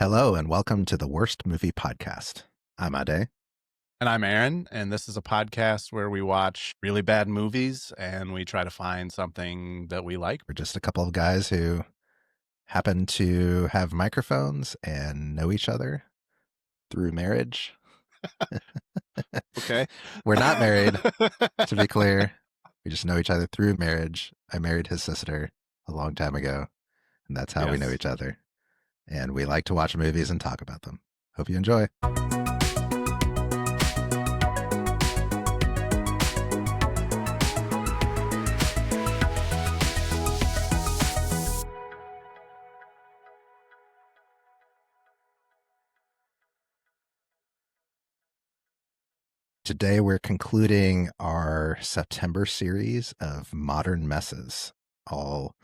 Hello and welcome to the Worst Movie Podcast. I'm Ade. And I'm Aaron, and this is a podcast where we watch really bad movies and we try to find something that we like. We're just a couple of guys who happen to have microphones and know each other through marriage. Okay. We're not married, to be clear. We just know each other through marriage. I married his sister a long time ago, and that's how we know Yes. each other. And we like to watch movies and talk about them. Hope you enjoy. Today, we're concluding our September series of Modern Messes, all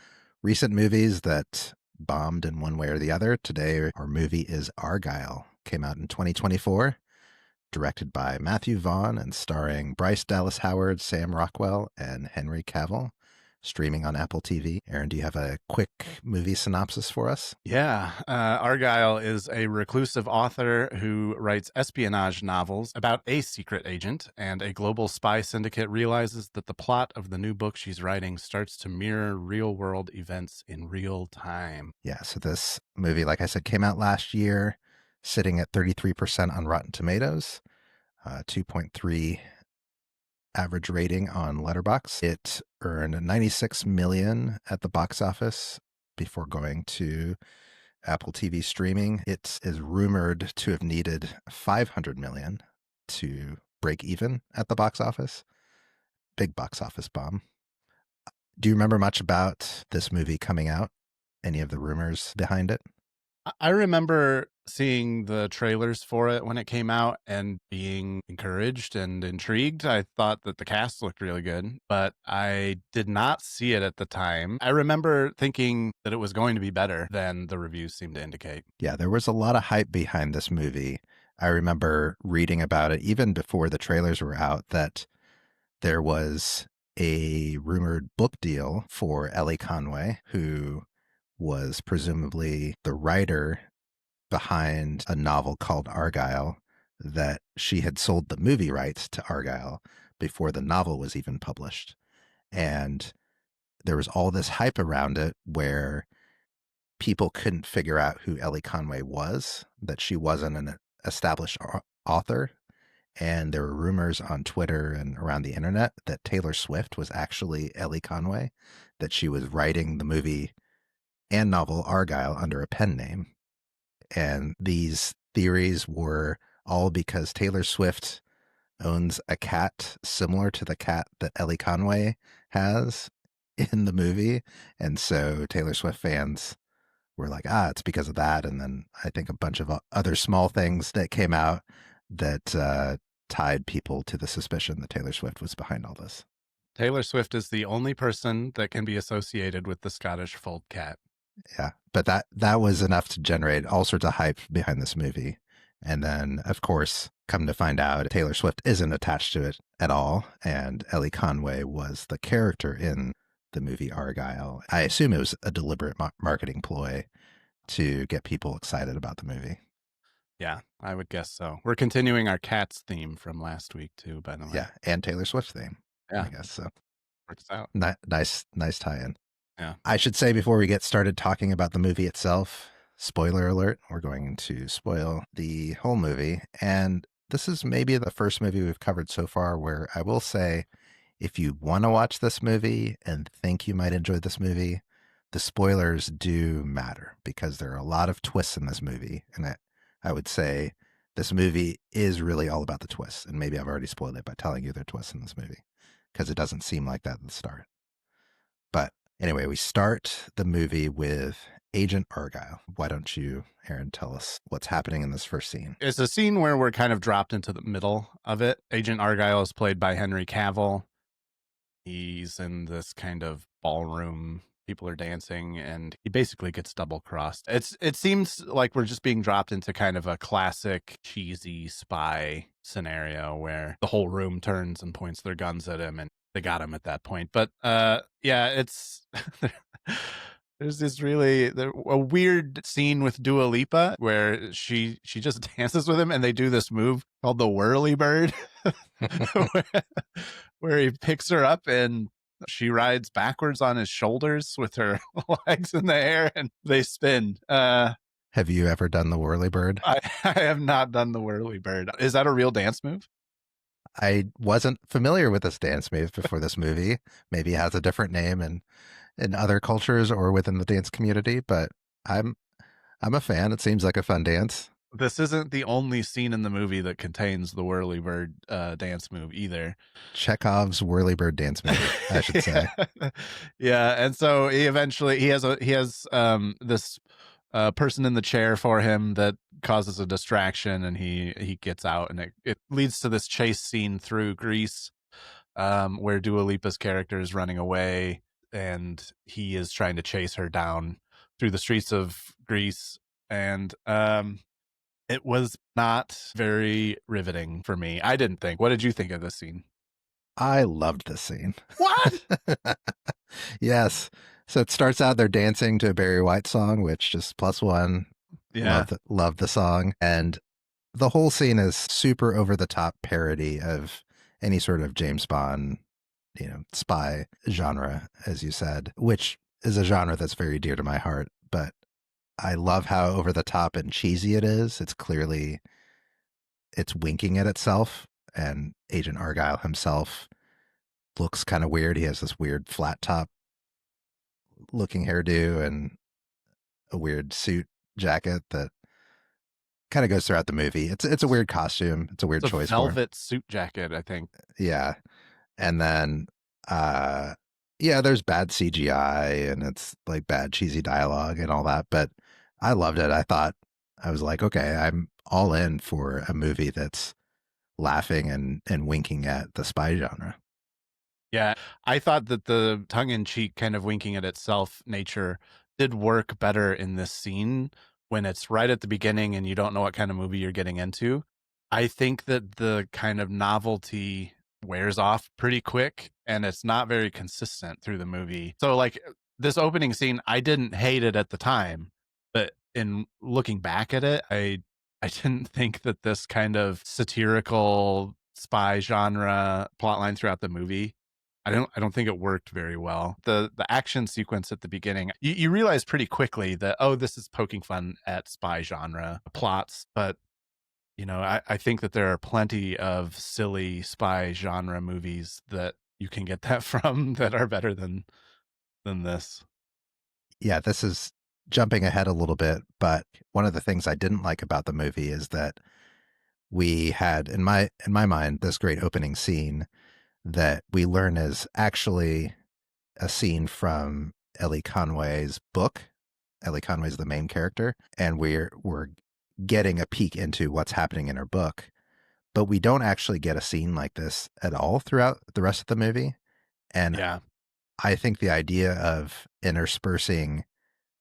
recent movies that bombed in one way or the other. Today, our movie is Argylle. Came out in 2024, directed by Matthew Vaughn and starring Bryce Dallas Howard, Sam Rockwell, and Henry Cavill. Streaming on Apple TV. Aaron, do you have a quick movie synopsis for us? Yeah. Argylle is a reclusive author who writes espionage novels about a secret agent, and a global spy syndicate realizes that the plot of the new book she's writing starts to mirror real-world events in real time. Yeah, so this movie, like I said, came out last year, sitting at 33% on Rotten Tomatoes, 2.3 average rating on Letterboxd. It earned 96 million at the box office before going to Apple TV streaming. It is rumored to have needed 500 million to break even at the box office. Big box office bomb. Do you remember much about this movie coming out? Any of the rumors behind it? I remember seeing the trailers for it when it came out and being encouraged and intrigued. I thought that the cast looked really good, but I did not see it at the time. I remember thinking that it was going to be better than the reviews seemed to indicate. Yeah, there was a lot of hype behind this movie. I remember reading about it even before the trailers were out that there was a rumored book deal for Ellie Conway, who was presumably the writer behind a novel called Argylle, that she had sold the movie rights to Argylle before the novel was even published. And there was all this hype around it where people couldn't figure out who Ellie Conway was, that she wasn't an established author. And there were rumors on Twitter and around the internet that Taylor Swift was actually Ellie Conway, that she was writing the movie and novel Argylle under a pen name. And these theories were all because Taylor Swift owns a cat similar to the cat that Ellie Conway has in the movie. And so Taylor Swift fans were like, it's because of that. And then I think a bunch of other small things that came out that tied people to the suspicion that Taylor Swift was behind all this. Taylor Swift is the only person that can be associated with the Scottish fold cat. Yeah, but that was enough to generate all sorts of hype behind this movie. And then, of course, come to find out, Taylor Swift isn't attached to it at all. And Ellie Conway was the character in the movie Argylle. I assume it was a deliberate marketing ploy to get people excited about the movie. Yeah, I would guess so. We're continuing our Cats theme from last week, too, by the way. Yeah, and Taylor Swift theme. Yeah. I guess so. Works out. Nice tie-in. Yeah. I should say before we get started talking about the movie itself, spoiler alert, we're going to spoil the whole movie. And this is maybe the first movie we've covered so far where I will say, if you want to watch this movie and think you might enjoy this movie, the spoilers do matter because there are a lot of twists in this movie. And I would say this movie is really all about the twists. And maybe I've already spoiled it by telling you there are twists in this movie because it doesn't seem like that at the start. But anyway, we start the movie with Agent Argylle. Why don't you, Aaron, tell us what's happening in this first scene? It's a scene where we're kind of dropped into the middle of it. Agent Argylle is played by Henry Cavill. He's in this kind of ballroom. People are dancing, and he basically gets double-crossed. It seems like we're just being dropped into kind of a classic cheesy spy scenario where the whole room turns and points their guns at him, and they got him at that point. But yeah, it's There's this a weird scene with Dua Lipa where she just dances with him, and they do this move called the whirly bird, where, where he picks her up and she rides backwards on his shoulders with her legs in the air, and they spin. Have you ever done the whirly bird? I have not done the whirly bird. Is that a real dance move? I wasn't familiar with this dance move before this movie. Maybe it has a different name in other cultures or within the dance community, but I'm I'm a fan. It seems like a fun dance. This isn't the only scene in the movie that contains the whirly bird dance move either. Chekhov's whirly bird dance movie, I should say. Yeah. Yeah, and so he has this person in the chair for him that causes a distraction, and he gets out, and it leads to this chase scene through Greece, where Dua Lipa's character is running away, and he is trying to chase her down through the streets of Greece, and it was not very riveting for me. I didn't think. What did you think of this scene? I loved this scene. What? Yes. So it starts out they're dancing to a Barry White song, which just plus one. Yeah. Love the song. And the whole scene is super over the top parody of any sort of James Bond, spy genre, as you said, which is a genre that's very dear to my heart. But I love how over the top and cheesy it is. It's winking at itself. And Agent Argylle himself looks kind of weird. He has this weird flat top looking hairdo and a weird suit jacket that kind of goes throughout the movie. It's a weird costume. It's a weird It's a choice for him. velvet suit jacket, I think. Yeah. And then yeah, there's bad CGI and it's like bad cheesy dialogue and all that, but I loved it. I was like, okay, I'm all in for a movie that's laughing and winking at the spy genre. Yeah, I thought that the tongue-in-cheek kind of winking at itself nature did work better in this scene when it's right at the beginning and you don't know what kind of movie you're getting into. I think that the kind of novelty wears off pretty quick and it's not very consistent through the movie. So like this opening scene, I didn't hate it at the time, but in looking back at it, I didn't think that this kind of satirical spy genre plotline throughout the movie, I don't think it worked very well. The action sequence at the beginning, you realize pretty quickly that, oh, this is poking fun at spy genre plots, but I think that there are plenty of silly spy genre movies that you can get that from that are better than this. Yeah, this is jumping ahead a little bit, but one of the things I didn't like about the movie is that we had in my mind this great opening scene that we learn is actually a scene from Ellie Conway's book. Ellie Conway's the main character, and we're getting a peek into what's happening in her book, but we don't actually get a scene like this at all throughout the rest of the movie. And Yeah. I think the idea of interspersing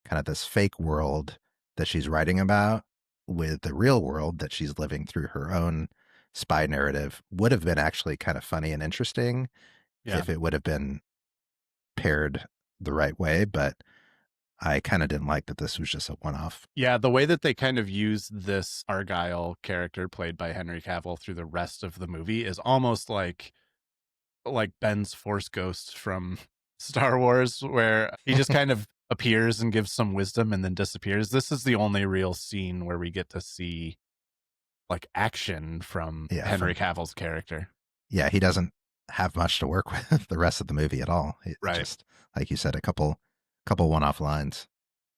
kind of this fake world that she's writing about with the real world that she's living through her own spy narrative would have been actually kind of funny and interesting Yeah. if it would have been paired the right way. But I kind of didn't like that this was just a one-off. Yeah, the way that they kind of use this Argyle character played by Henry Cavill through the rest of the movie is almost like Ben's Force Ghost from Star Wars, where he just kind of appears and gives some wisdom and then disappears. This is the only real scene where we get to see like action from Henry Cavill's character. Yeah, he doesn't have much to work with the rest of the movie at all. It's right. Just like you said, a couple one-off lines.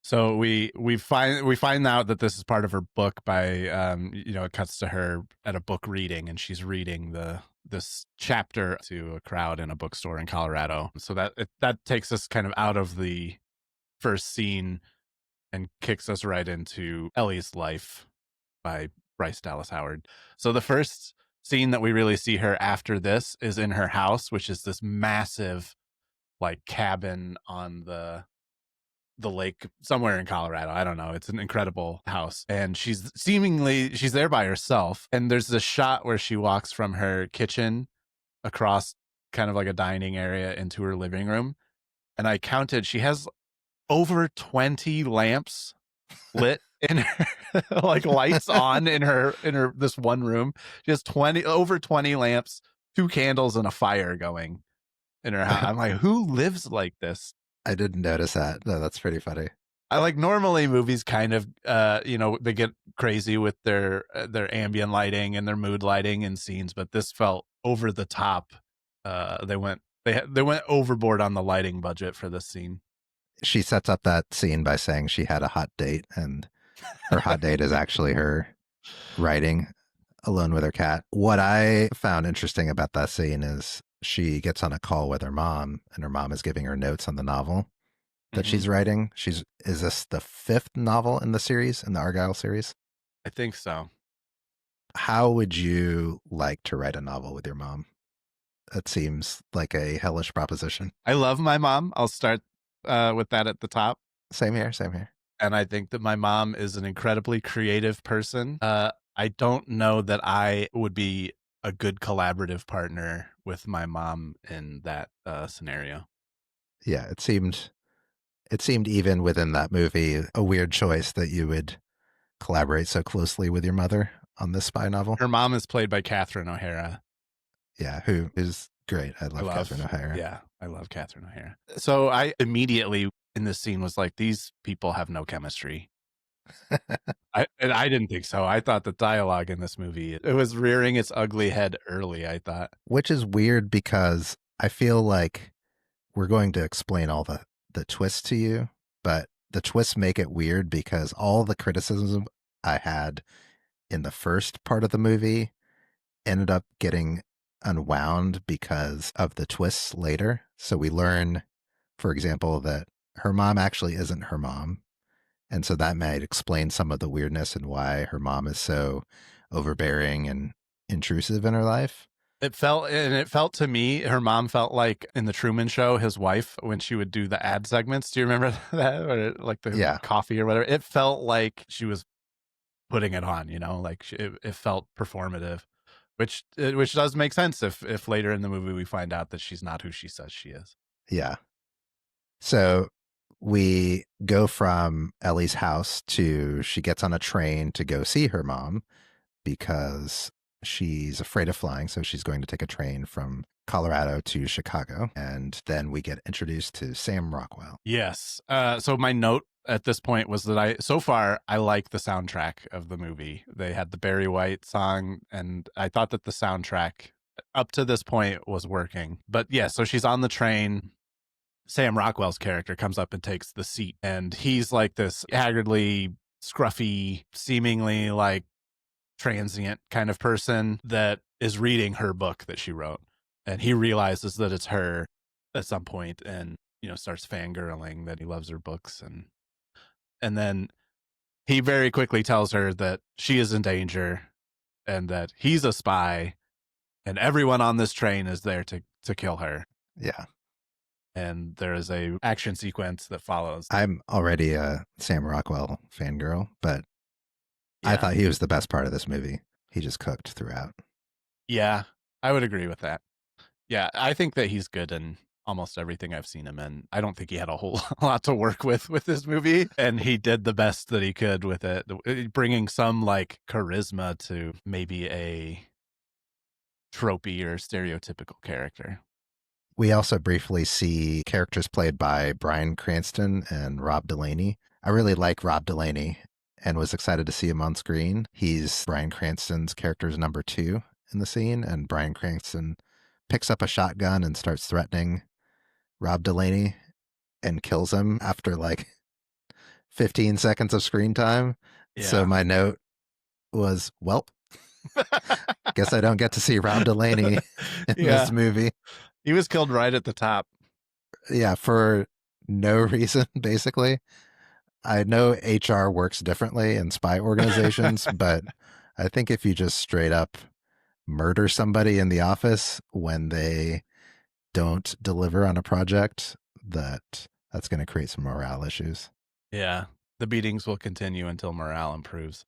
So we find out that this is part of her book by it cuts to her at a book reading, and she's reading this chapter to a crowd in a bookstore in Colorado. So that takes us kind of out of the first scene and kicks us right into Ellie's life by Bryce Dallas Howard. So the first scene that we really see her after this is in her house, which is this massive like cabin on the lake somewhere in Colorado. I don't know. It's an incredible house. And she's there by herself. And there's this shot where she walks from her kitchen across kind of like a dining area into her living room. And I counted, she has over 20 lamps lit in her, like lights on in her this one room. She has over 20 lamps, 2 candles, and a fire going in her house. I'm like, who lives like this? I didn't notice that. No, that's pretty funny. I like, normally movies kind of they get crazy with their ambient lighting and their mood lighting in scenes, but this felt over the top. They went overboard on the lighting budget for this scene. She sets up that scene by saying she had a hot date, and her hot date is actually her writing alone with her cat. What I found interesting about that scene is she gets on a call with her mom, and her mom is giving her notes on the novel that she's writing. Is this the 5th novel in the series, in the Argylle series? I think so. How would you like to write a novel with your mom? That seems like a hellish proposition. I love my mom. I'll start with that at the top. Same here, same here. And I think that my mom is an incredibly creative person. I don't know that I would be a good collaborative partner with my mom in that scenario. Yeah, it seemed even within that movie a weird choice that you would collaborate so closely with your mother on this spy novel. Her mom is played by Catherine O'Hara. Yeah, who is great. I love Catherine O'Hara. Yeah, I love Catherine O'Hara. So I immediately in this scene was like, these people have no chemistry. I didn't think so. I thought the dialogue in this movie, it was rearing its ugly head early, I thought. Which is weird because I feel like we're going to explain all the twists to you, but the twists make it weird because all the criticism I had in the first part of the movie ended up getting unwound because of the twists later. So we learn, for example, that her mom actually isn't her mom. And so that might explain some of the weirdness and why her mom is so overbearing and intrusive in her life. It felt to me, her mom felt like in the Truman Show, his wife, when she would do the ad segments. Do you remember that? Or like the coffee or whatever? It felt like she was putting it on, like it felt performative, which does make sense if later in the movie we find out that she's not who she says she is. Yeah. So we go from Ellie's house to she gets on a train to go see her mom because she's afraid of flying. So she's going to take a train from Colorado to Chicago. And then we get introduced to Sam Rockwell. Yes. So my note at this point was that I like the soundtrack of the movie. They had the Barry White song, and I thought that the soundtrack up to this point was working. But yeah, so she's on the train. Sam Rockwell's character comes up and takes the seat, and he's like this haggardly, scruffy, seemingly like transient kind of person that is reading her book that she wrote. And he realizes that it's her at some point and, starts fangirling that he loves her books. And then he very quickly tells her that she is in danger and that he's a spy and everyone on this train is there to kill her. Yeah. And there is a action sequence that follows. I'm already a Sam Rockwell fangirl, but yeah. I thought he was the best part of this movie. He just cooked throughout. Yeah, I would agree with that. Yeah, I think that he's good in almost everything I've seen him in. I don't think he had a whole lot to work with this movie, and he did the best that he could with it, bringing some like charisma to maybe a tropey or stereotypical character. We also briefly see characters played by Bryan Cranston and Rob Delaney. I really like Rob Delaney and was excited to see him on screen. He's Bryan Cranston's character's number 2 in the scene, and Bryan Cranston picks up a shotgun and starts threatening Rob Delaney and kills him after like 15 seconds of screen time. Yeah. So my note was, well, guess I don't get to see Rob Delaney in this movie. He was killed right at the top. Yeah, for no reason, basically. I know HR works differently in spy organizations, but I think if you just straight up murder somebody in the office when they don't deliver on a project, that's going to create some morale issues. Yeah, the beatings will continue until morale improves.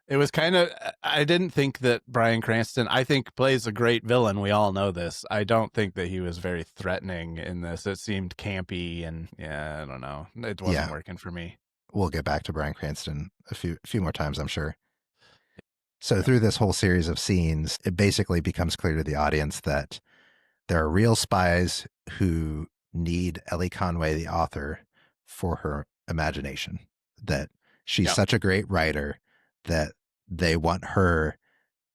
It was kind of, I didn't think that Bryan Cranston, I think, plays a great villain. We all know this. I don't think that he was very threatening in this. It seemed campy and yeah, I don't know. It wasn't Yeah, working for me. we'll get back to Bryan Cranston a few more times, I'm sure. So Yep. through this whole series of scenes, it basically becomes clear to the audience that there are real spies who need Ellie Conway, the author, for her imagination. That she's Yep. such a great writer that they want her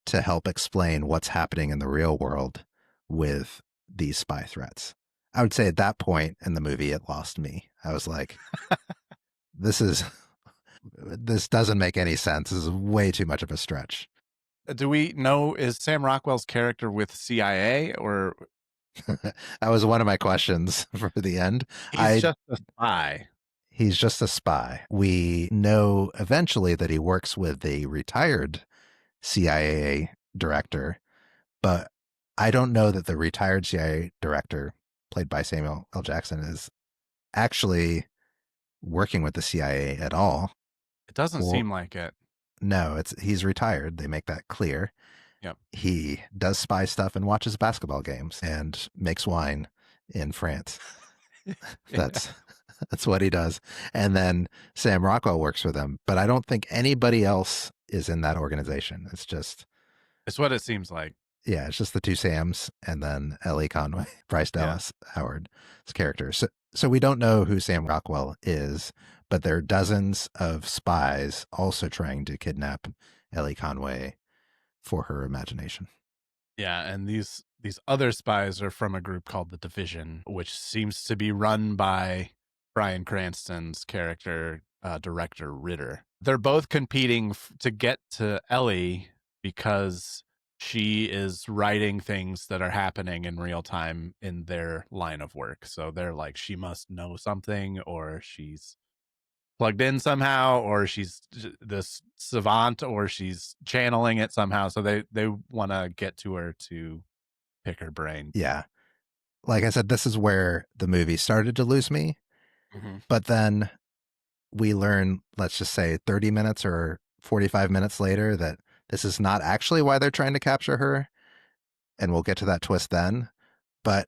to help explain what's happening in the real world with these spy threats. I would say at that point in the movie, it lost me. I was like, this is this doesn't make any sense. This is way too much of a stretch. Do we know, is Sam Rockwell's character with CIA or That was one of my questions for the end. he's I just a spy? He's just a spy. We know eventually that he works with a retired CIA director, but I don't know that the retired CIA director, played by Samuel L. Jackson, is actually working with the CIA at all. It doesn't Or seem like it. no, it's he's retired. They make that clear. Yep. He does spy stuff and watches basketball games and makes wine in France. That's that's what he does. And then Sam Rockwell works with him, but I don't think anybody else is in that organization. It's just It's what it seems like. yeah, it's just the two Sams and then Ellie Conway, Bryce Yeah. Dallas Howard's character. So we don't know who Sam Rockwell is, but there are dozens of spies also trying to kidnap Ellie Conway for her imagination. Yeah, and these other spies are from a group called the Division, which seems to be run by Bryan Cranston's character, director Ritter. They're both competing to get to Ellie because she is writing things that are happening in real time in their line of work. So they're like, she must know something, or she's plugged in somehow, or she's this savant, or she's channeling it somehow. So they want to get to her to pick her brain. Yeah. Like I said, this is where the movie started to lose me. Mm-hmm. But then we learn, let's just say 30 minutes or 45 minutes later, that this is not actually why they're trying to capture her. And we'll get to that twist then. But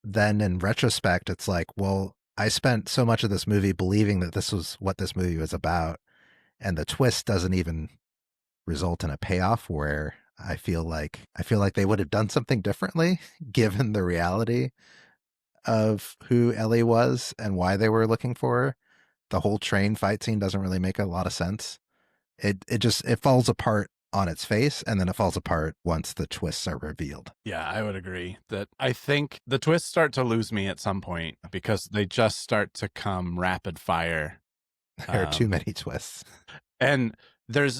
then in retrospect, it's like, well, I spent so much of this movie believing that this was what this movie was about. And the twist doesn't even result in a payoff where I feel like they would have done something differently given the reality of who Ellie was and why they were looking for her. The whole train fight scene doesn't really make a lot of sense. It falls apart on its face, and then it falls apart once the twists are revealed. Yeah, I would agree that I think the twists start to lose me at some point because they just start to come rapid fire. There are too many twists. And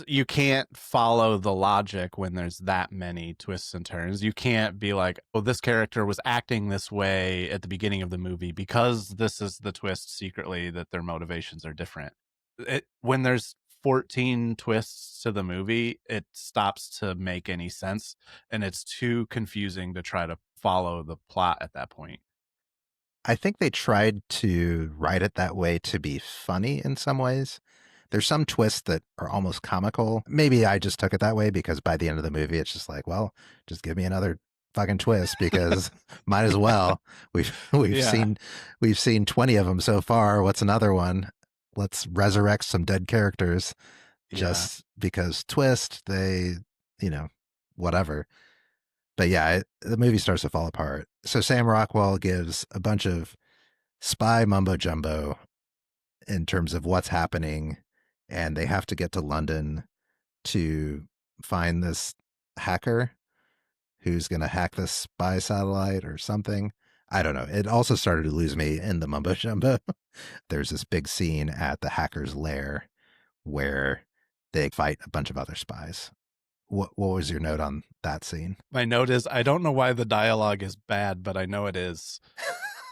you can't follow the logic when there's that many twists and turns. You can't be like, oh, this character was acting this way at the beginning of the movie because this is the twist secretly that their motivations are different. When there's 14 twists to the movie, it stops to make any sense, and it's too confusing to try to follow the plot at that point. I think they tried to write it that way to be funny in some ways. There's some twists that are almost comical. Maybe I just took it that way because by the end of the movie, it's just like, well, just give me another fucking twist because might as well. We've Yeah. seen 20 of them so far. What's another one? Let's resurrect some dead characters just because twist, they, whatever. But yeah, the movie starts to fall apart. So Sam Rockwell gives a bunch of spy mumbo jumbo in terms of what's happening, and they have to get to London to find this hacker who's going to hack this spy satellite or something. I don't know. It also started to lose me in the mumbo jumbo. There's this big scene at the hacker's lair where they fight a bunch of other spies. What was your note on that scene? My note is, I don't know why the dialogue is bad, but I know it is.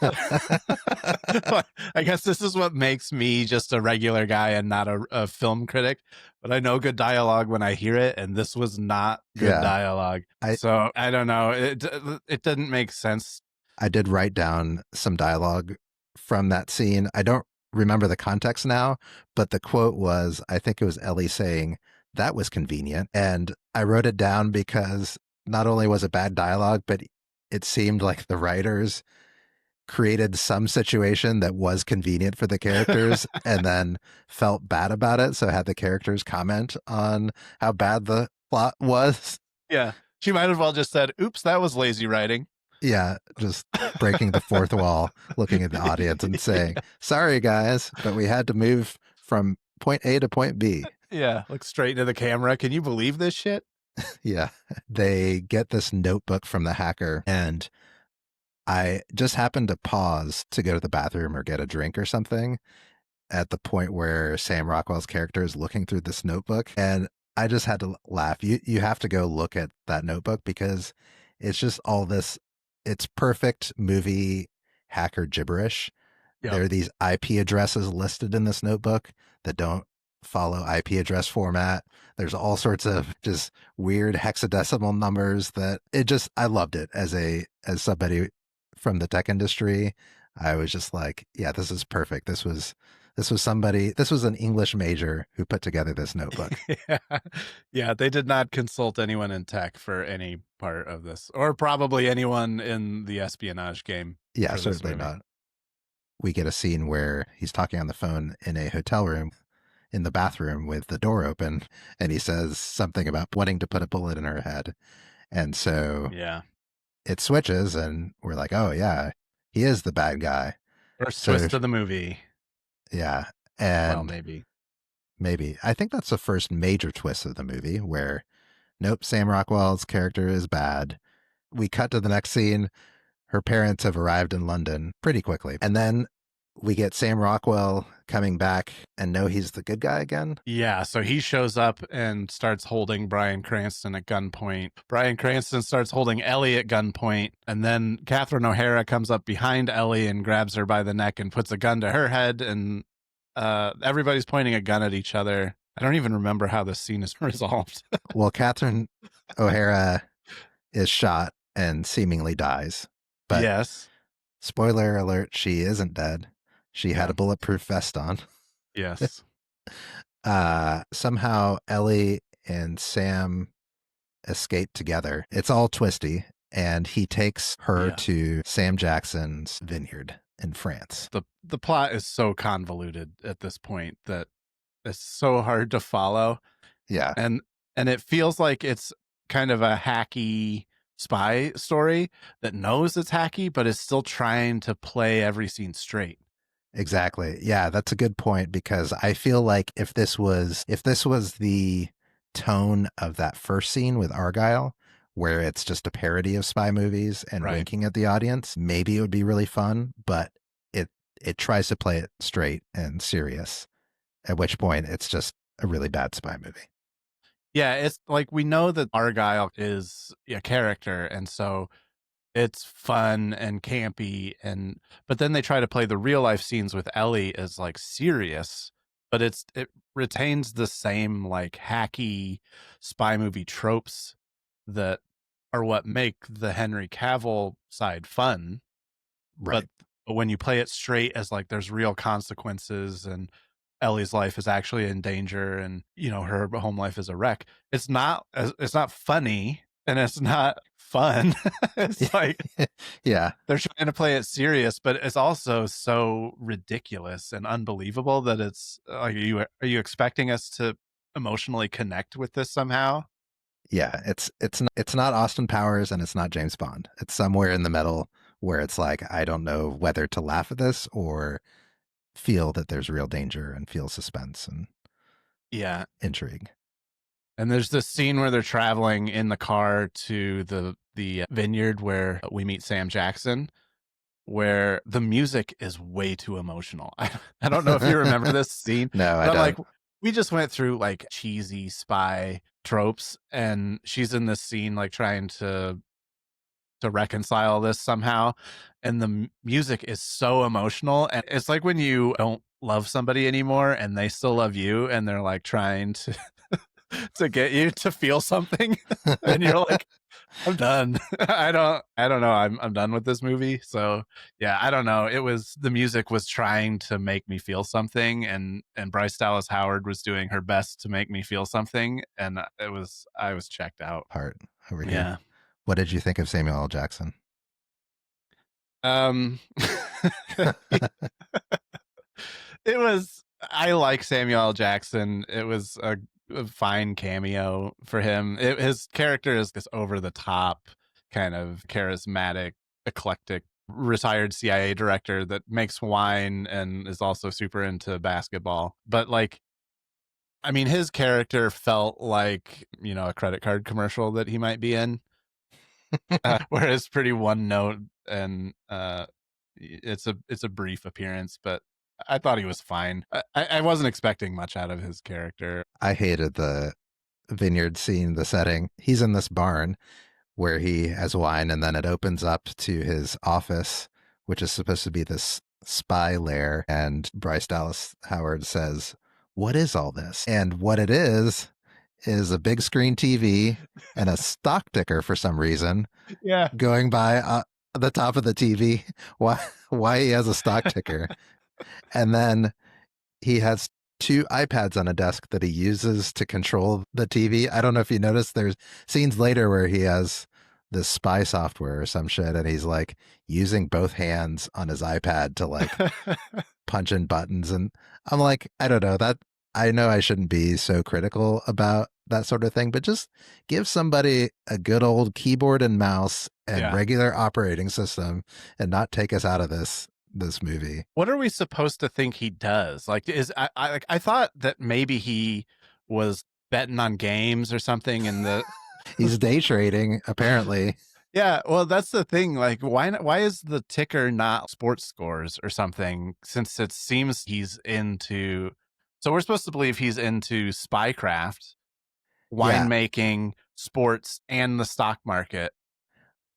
I guess this is what makes me just a regular guy and not a film critic, but I know good dialogue when I hear it, and this was not good dialogue. So I don't know. It didn't make sense. I did write down some dialogue from that scene. I don't remember the context now, but the quote was, I think it was Ellie saying, that was convenient. And I wrote it down because not only was it bad dialogue, but it seemed like the writers created some situation that was convenient for the characters and then felt bad about it. So had the characters comment on how bad the plot was. Yeah. She might as well just said, oops, that was lazy writing. Yeah, just breaking the fourth wall, looking at the audience and saying, sorry, guys, but we had to move from point A to point B. Yeah. Look straight into the camera. Can you believe this shit? Yeah. They get this notebook from the hacker, and I just happened to pause to go to the bathroom or get a drink or something at the point where Sam Rockwell's character is looking through this notebook. And I just had to laugh. You have to go look at that notebook because it's just all this, it's perfect movie hacker gibberish. Yep. There are these IP addresses listed in this notebook that don't follow IP address format. There's all sorts of just weird hexadecimal numbers that it just, I loved it as somebody from the tech industry. I was just like, yeah, this is perfect. This was an English major who put together this notebook. Yeah, they did not consult anyone in tech for any part of this, or probably anyone in the espionage game. Yeah, certainly not. We get a scene where he's talking on the phone in a hotel room in the bathroom with the door open, and he says something about wanting to put a bullet in her head. And so yeah, it switches, and we're like, oh, yeah, he is the bad guy. First twist of the movie. Yeah. And well, maybe. I think that's the first major twist of the movie where, nope, Sam Rockwell's character is bad. We cut to the next scene. Her parents have arrived in London pretty quickly. And then we get Sam Rockwell coming back and know he's the good guy again. Yeah, so he shows up and starts holding Bryan Cranston at gunpoint. Bryan Cranston starts holding Ellie at gunpoint, and then Catherine O'Hara comes up behind Ellie and grabs her by the neck and puts a gun to her head, and everybody's pointing a gun at each other. I don't even remember how this scene is resolved. Well, Catherine O'Hara is shot and seemingly dies. But yes. Spoiler alert, she isn't dead. She had a bulletproof vest on. Yes. Somehow Ellie and Sam escape together. It's all twisty, and he takes her to Sam Jackson's vineyard in France. The plot is so convoluted at this point that it's so hard to follow. Yeah. And it feels like it's kind of a hacky spy story that knows it's hacky, but is still trying to play every scene straight. Exactly. Yeah, that's a good point, because I feel like if this was the tone of that first scene with Argylle, where it's just a parody of spy movies and winking at the audience, maybe it would be really fun, but it tries to play it straight and serious, at which point it's just a really bad spy movie. Yeah, it's like we know that Argylle is a character, and so it's fun and campy, but then they try to play the real life scenes with Ellie as like serious, but it retains the same like hacky spy movie tropes that are what make the Henry Cavill side fun. Right. But when you play it straight as like there's real consequences and Ellie's life is actually in danger and her home life is a wreck, it's not funny and it's not fun. It's like yeah, they're trying to play it serious, but it's also so ridiculous and unbelievable that it's like, are you expecting us to emotionally connect with this somehow? Yeah, it's not Austin Powers and it's not James Bond. It's somewhere in the middle where it's like, I don't know whether to laugh at this or feel that there's real danger and feel suspense and intrigue. And there's this scene where they're traveling in the car to the vineyard where we meet Sam Jackson, where the music is way too emotional. I don't know if you remember this scene. No, I don't. Like, we just went through like cheesy spy tropes, and she's in this scene like trying to reconcile this somehow, and the music is so emotional, and it's like when you don't love somebody anymore and they still love you, and they're like trying to to get you to feel something, and you're like, I'm done. I don't know. I'm done with this movie. So yeah, I don't know. The music was trying to make me feel something, and Bryce Dallas Howard was doing her best to make me feel something, and I was checked out. Part over here. Yeah. What did you think of Samuel L. Jackson? Um it was I like Samuel L. Jackson. It was a fine cameo for him. His character is this over the top, kind of charismatic, eclectic, retired CIA director that makes wine and is also super into basketball. But like, I mean, his character felt like, a credit card commercial that he might be in, where it's pretty one note, and it's a brief appearance, but I thought he was fine. I wasn't expecting much out of his character. I hated the vineyard scene, the setting. He's in this barn where he has wine, and then it opens up to his office, which is supposed to be this spy lair. And Bryce Dallas Howard says, "What is all this?" And what it is a big screen TV and a stock ticker for some reason Yeah. going by the top of the TV. Why he has a stock ticker? And then he has two iPads on a desk that he uses to control the TV. I don't know if you noticed, there's scenes later where he has this spy software or some shit, and he's like using both hands on his iPad to like punch in buttons. And I'm like, I don't know, that I know I shouldn't be so critical about that sort of thing, but just give somebody a good old keyboard and mouse and Yeah. regular operating system and not take us out of this movie. What are we supposed to think he does? Like, I thought that maybe he was betting on games or something, and He's day trading, apparently. yeah. Well, that's the thing. Like, why is the ticker not sports scores or something? Since it seems he's into, so we're supposed to believe he's into spycraft, winemaking, sports, and the stock market,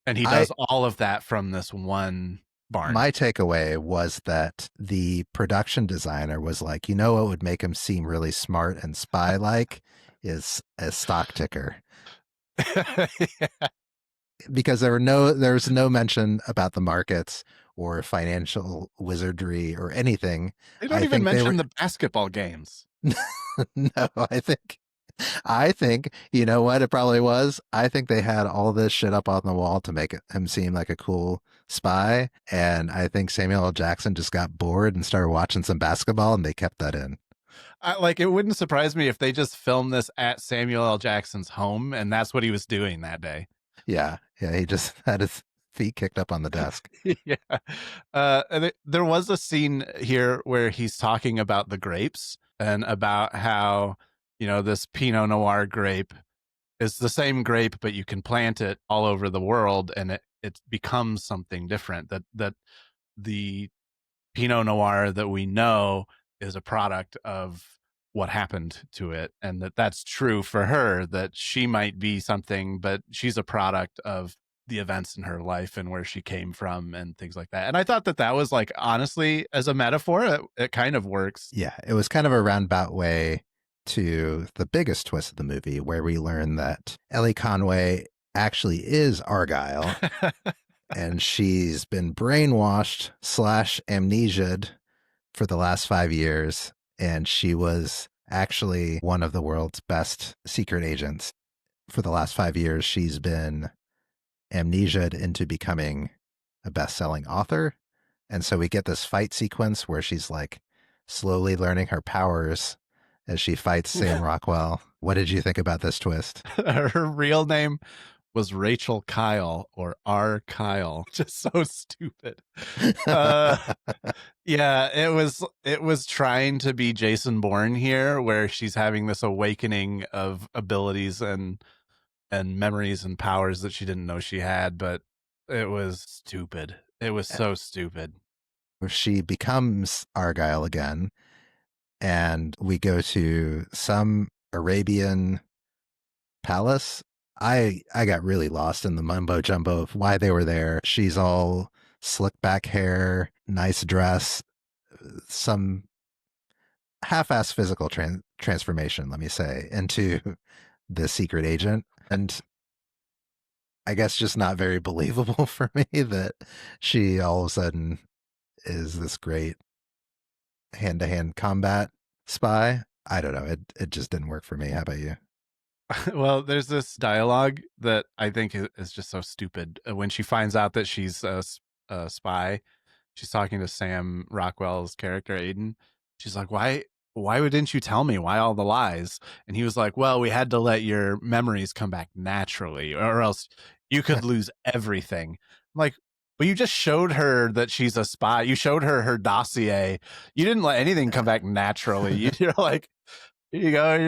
and he does all of that from this one barn. My takeaway was that the production designer was like, what would make him seem really smart and spy like is a stock ticker. Yeah. Because there's no mention about the markets or financial wizardry or anything. They don't even mention the basketball games. No, I think, you know what it probably was? I think they had all this shit up on the wall to make him seem like a cool spy. And I think Samuel L. Jackson just got bored and started watching some basketball, and they kept that in. It wouldn't surprise me if they just filmed this at Samuel L. Jackson's home, and that's what he was doing that day. Yeah. He just had his feet kicked up on the desk. Yeah. There was a scene here where he's talking about the grapes and about how, this Pinot Noir grape is the same grape, but you can plant it all over the world, and it becomes something different. That the Pinot Noir that we know is a product of what happened to it, and that's true for her, that she might be something, but she's a product of the events in her life and where she came from and things like that. And I thought that was like, honestly, as a metaphor, it kind of works. Yeah, it was kind of a roundabout way to the biggest twist of the movie, where we learn that Ellie Conway actually is Argylle, and she's been brainwashed / amnesiaed for the last 5 years, and she was actually one of the world's best secret agents. For the last 5 years, she's been amnesiaed into becoming a best-selling author. And so we get this fight sequence where she's like slowly learning her powers as she fights Sam Rockwell. What did you think about this twist? Her real name was Rachel Kyle, or R. Kyle. Just so stupid. Yeah, it was trying to be Jason Bourne here, where she's having this awakening of abilities and memories and powers that she didn't know she had, but it was stupid. It was so stupid. She becomes Argylle again, and we go to some Arabian palace. I got really lost in the mumbo jumbo of why they were there. She's all slick back hair, nice dress, some half-ass physical transformation, let me say, into the secret agent. And I guess just not very believable for me that she all of a sudden is this great hand-to-hand combat spy. I don't know. It just didn't work for me. How about you? Well, there's this dialogue that I think is just so stupid. When she finds out that she's a spy, she's talking to Sam Rockwell's character Aiden. She's like, why didn't you tell me? Why all the lies? And he was like, well, we had to let your memories come back naturally, or else you could lose everything. I'm like, but you just showed her that she's a spy. You showed her her dossier. You didn't let anything come back naturally. You're like, here you go.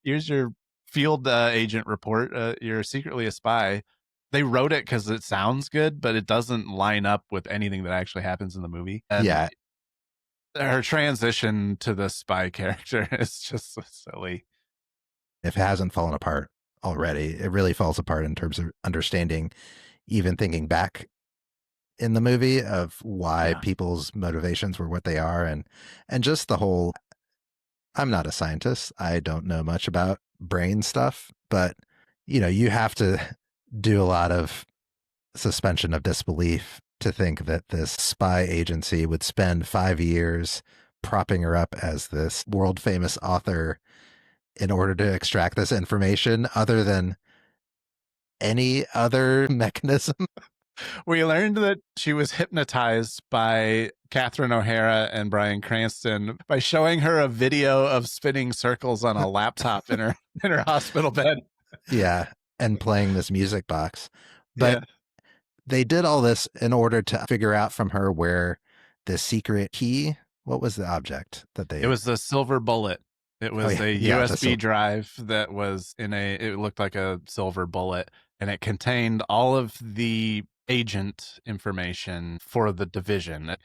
Here's your field agent report. You're secretly a spy. They wrote it because it sounds good, but it doesn't line up with anything that actually happens in the movie. And Yeah, her transition to the spy character is just so silly. if it hasn't fallen apart already, it really falls apart in terms of understanding, even thinking back in the movie of why Yeah. people's motivations were what they are, and just the whole. I'm not a scientist. I don't know much about brain stuff, but you have to do a lot of suspension of disbelief to think that this spy agency would spend 5 years propping her up as this world famous author in order to extract this information other than any other mechanism. We learned that she was hypnotized by Catherine O'Hara and Bryan Cranston by showing her a video of spinning circles on a laptop in her hospital bed. Yeah, and playing this music box. But Yeah. they did all this in order to figure out from her where the secret key, what was the object that It they. was the silver bullet. It Oh was yeah, a yeah, USB drive that was it looked like a silver bullet, and it contained all of the agent information for the division.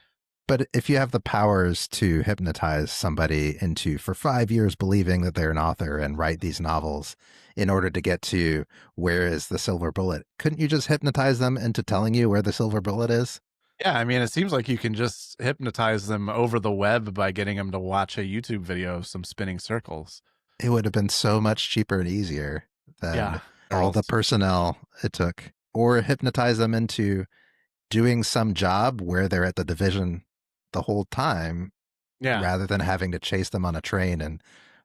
but if you have the powers to hypnotize somebody into for 5 years believing that they're an author and write these novels in order to get to where is the silver bullet, couldn't you just hypnotize them into telling you where the silver bullet is? Yeah, I mean, it seems like you can just hypnotize them over the web by getting them to watch a YouTube video of some spinning circles. It would have been so much cheaper and easier than Yeah. all the personnel it took, or hypnotize them into doing some job where they're at the division the whole time Yeah. rather than having to chase them on a train and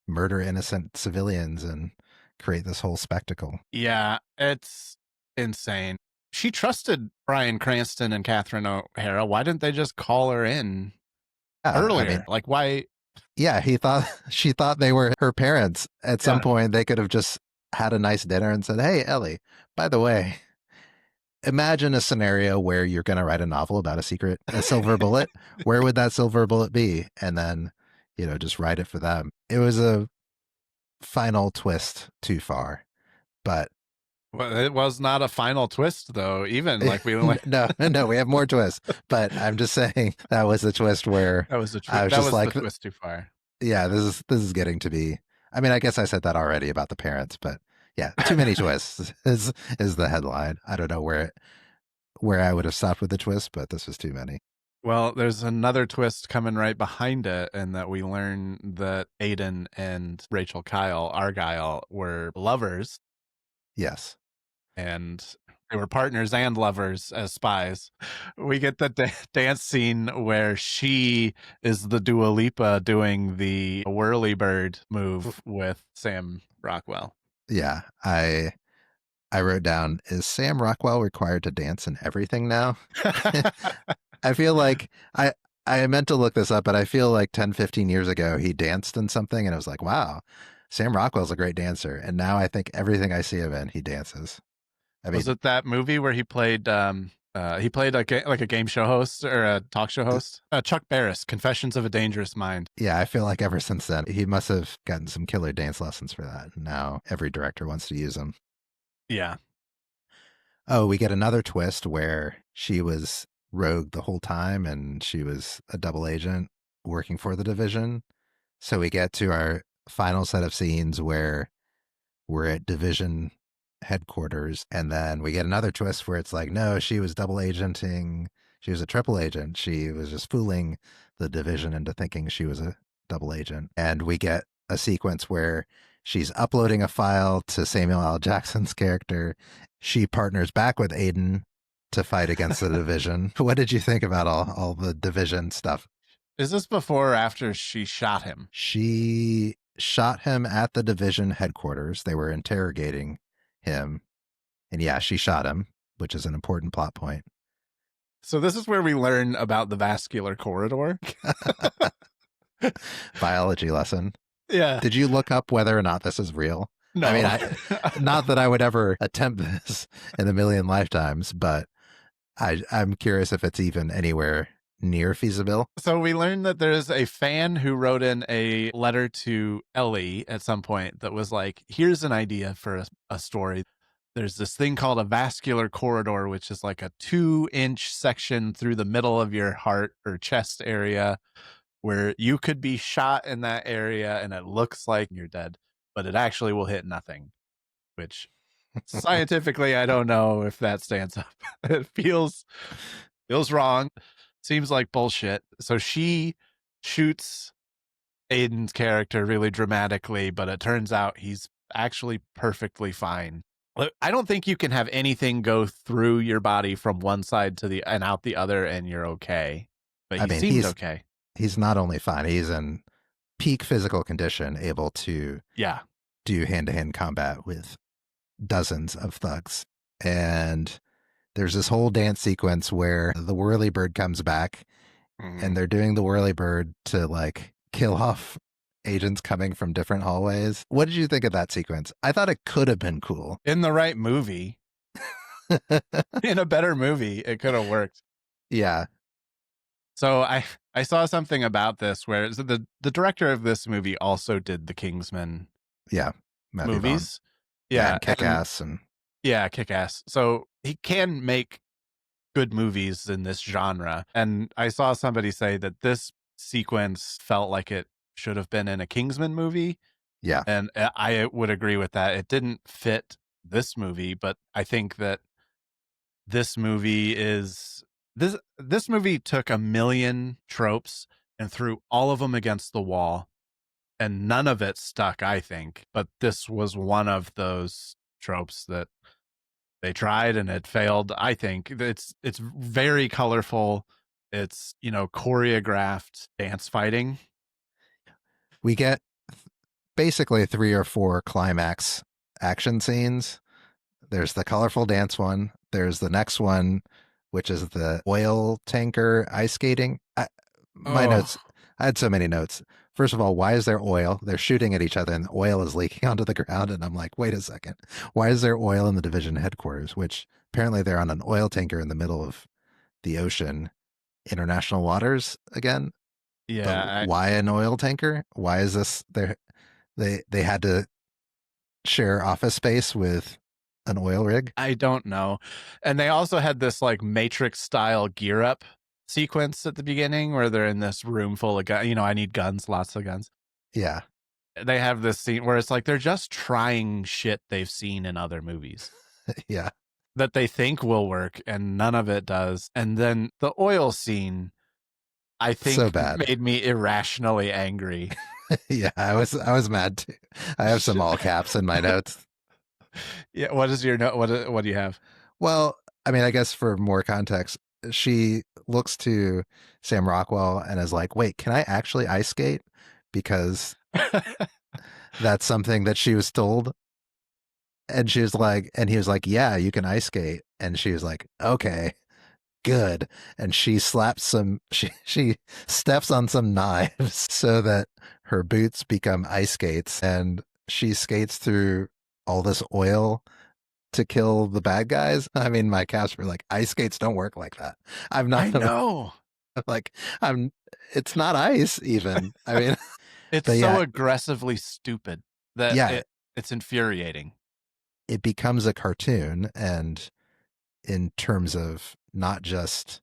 murder innocent civilians and create this whole spectacle. Yeah, it's insane. She trusted Bryan Cranston and Catherine O'Hara. Why didn't they just call her in I earlier? mean, Like, why? yeah, she thought they were her parents. At some Yeah. point, they could have just had a nice dinner and said, "Hey, Ellie, by the way, imagine a scenario where you're going to write a novel about a silver bullet. Where would that silver bullet be?" And then, just write it for them. It was a final twist too far, but Well, it was not a final twist, though. Even like we only no, we have more twists. But I'm just saying that was the twist where that was the I was that just was like, the twist too far. yeah, this is getting to be. I mean, I guess I said that already about the parents, but yeah, too many twists is the headline. I don't know where I would have stopped with the twist, but this was too many. Well, there's another twist coming right behind it, and that we learn that Aiden and Rachel Kyle Argylle were lovers, Yes. and they were partners and lovers as spies. We get the dance scene where she is the Dua Lipa doing the whirly bird move with Sam Rockwell. Yeah. I wrote down, is Sam Rockwell required to dance in everything now? I feel like I meant to look this up, but I feel like 10, 15 years ago he danced in something and I was like, wow, Sam Rockwell's a great dancer. And now I think everything I see him in, he dances. I Was mean, it that movie where he played like a game show host or a talk show host? Chuck Barris, Confessions of a Dangerous Mind. yeah, I feel like ever since then, he must have gotten some killer dance lessons for that. Now every director wants to use him. Yeah. Oh, we get another twist where she was rogue the whole time and she was a double agent working for the division. So we get to our final set of scenes where we're at division headquarters, and then we get another twist where it's like, no, she was double agenting. She was a triple agent. She was just fooling the division into thinking she was a double agent. And we get a sequence where She's uploading a file to Samuel L. Jackson's character. She partners back with Aiden to fight against the division. What did you think about all the division stuff? Is this before or after she shot him? She shot him at the division headquarters. They were interrogating him. And yeah, she shot him, which is an important plot point. So this is where we learn about the vascular corridor. Biology lesson. Yeah. Did you look up whether or not this is real? No. I mean, not that I would ever attempt this in a million lifetimes, but I'm curious if it's even anywhere near feasible. So we learned that there's a fan who wrote in a letter to Ellie at some point that was like, here's an idea for a story. There's this thing called a vascular corridor, which is like a 2-inch section through the middle of your heart or chest area where you could be shot in that area and it looks like you're dead, but it actually will hit nothing, which scientifically, I don't know if that stands up. It feels wrong. Seems like bullshit. So she shoots Aiden's character really dramatically, but it turns out he's actually perfectly fine. I don't think you can have anything go through your body from one side to the and out the other and you're okay. But he seems okay. He's not only fine, he's in peak physical condition, able to do hand-to-hand combat with dozens of thugs. And there's this whole dance sequence where the whirlybird comes back and they're doing the whirlybird to like kill off agents coming from different hallways. What did you think of that sequence? I thought it could have been cool. In the right movie. In a better movie, it could have worked. Yeah. So I saw something about this where the director of this movie also did the Kingsman movies. Yeah. And Kick-Ass. Kick-Ass. So he can make good movies in this genre. And I saw somebody say that this sequence felt like it should have been in a Kingsman movie. Yeah. And I would agree with that. It didn't fit this movie, but I think that this movie is this movie took a million tropes and threw all of them against the wall, and none of it stuck, I think. But this was one of those tropes that they tried and it failed. I think it's very colorful. It's, choreographed dance fighting. We get basically 3 or 4 climax action scenes. There's the colorful dance one. There's the next one, which is the oil tanker ice skating. Notes, I had so many notes. First of all, why is there oil? They're shooting at each other and the oil is leaking onto the ground. And I'm like, wait a second. Why is there oil in the division headquarters? Which apparently they're on an oil tanker in the middle of the ocean, international waters again. Yeah. Why an oil tanker? Why is this there? They had to share office space with an oil rig. I don't know. And they also had this like Matrix style gear up sequence at the beginning where they're in this room full of guns. I need guns, lots of guns. Yeah. They have this scene where it's like they're just trying shit they've seen in other movies. Yeah. That they think will work and none of it does. And then the oil scene, I think, so bad. Made me irrationally angry. Yeah, I was mad too. I have some all caps in my notes. Yeah, what is your note? What do you have? Well, I mean, I guess for more context, she looks to Sam Rockwell and is like, "Wait, can I actually ice skate?" Because that's something that she was told. And she was like, and he was like, "Yeah, you can ice skate." And she was like, "Okay, good." And she slaps she steps on some knives so that her boots become ice skates, and she skates through all this oil to kill the bad guys. I mean, my caps were like, ice skates don't work like that. I know. It's not ice even. I mean, it's so aggressively stupid that it's infuriating. It becomes a cartoon, and in terms of not just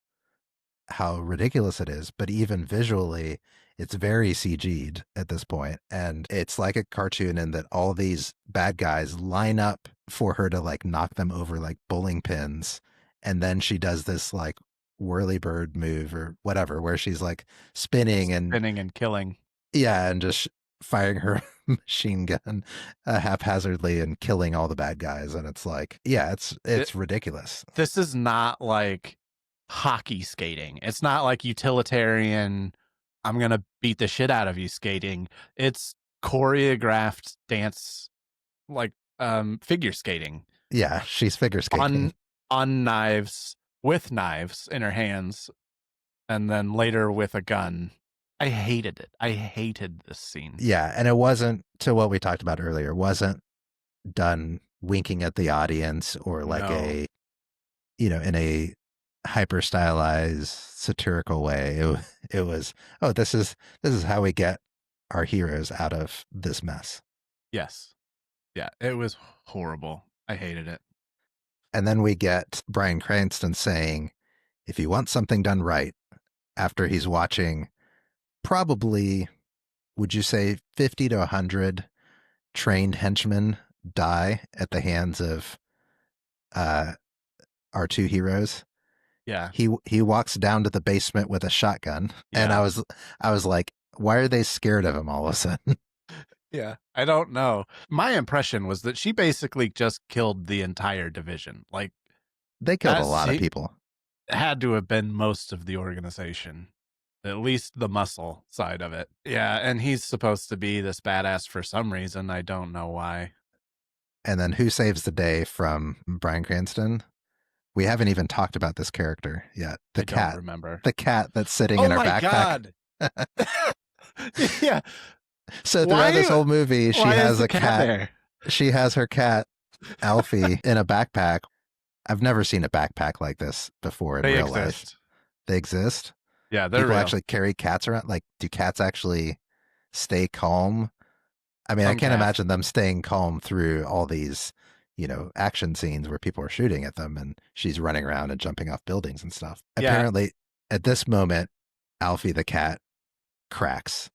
how ridiculous it is, but even visually, it's very CG'd at this point. And it's like a cartoon in that all these bad guys line up for her to like knock them over like bowling pins. And then she does this like whirlybird move or whatever, where she's like spinning and killing. Yeah. And just firing her machine gun haphazardly and killing all the bad guys. And it's like, yeah, it's ridiculous. This is not like hockey skating. It's not like utilitarian, I'm going to beat the shit out of you skating. It's choreographed dance, like figure skating. Yeah, she's figure skating. On knives, with knives in her hands, and then later with a gun. I hated it. I hated this scene. Yeah, and it wasn't, to what we talked about earlier, it wasn't done winking at the audience or like No. in a hyper stylized satirical way. It was, oh, this is how we get our heroes out of this mess. Yes. Yeah, it was horrible. I hated it. And then we get Bryan Cranston saying, if you want something done right, after he's watching probably, would you say 50 to 100 trained henchmen die at the hands of our two heroes. Yeah. He walks down to the basement with a shotgun, and I was like, why are they scared of him all of a sudden? Yeah, I don't know. My impression was that she basically just killed the entire division. Like, they killed a lot of people. Had to have been most of the organization, at least the muscle side of it. Yeah, and he's supposed to be this badass for some reason. I don't know why. And then who saves the day from Bryan Cranston? We haven't even talked about this character yet. The cat. Don't remember. The cat that's sitting in her backpack. Oh my god. Yeah. So throughout this whole movie, she has a cat there? She has her cat, Alfie, in a backpack. I've never seen a backpack like this before in real life. They exist? Yeah, they're People real. actually carry cats around? Like, do cats actually stay calm? I mean, I can't imagine them staying calm through all these, action scenes where people are shooting at them and she's running around and jumping off buildings and stuff. Yeah. Apparently, at this moment, Alfie the cat cracks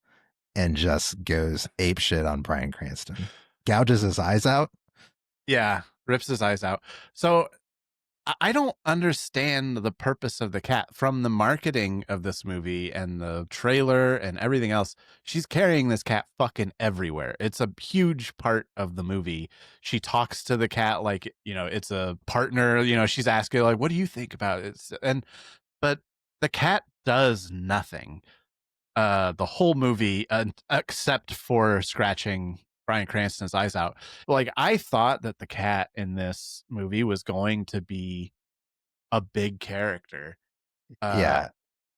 and just goes apeshit on Bryan Cranston. Gouges his eyes out. Yeah, rips his eyes out. So I don't understand the purpose of the cat. From the marketing of this movie and the trailer and everything else, she's carrying this cat fucking everywhere. It's a huge part of the movie. She talks to the cat like, it's a partner. She's asking like, what do you think about it? But the cat does nothing. The whole movie, except for scratching Bryan Cranston's eyes out. Like, I thought that the cat in this movie was going to be a big character. Yeah.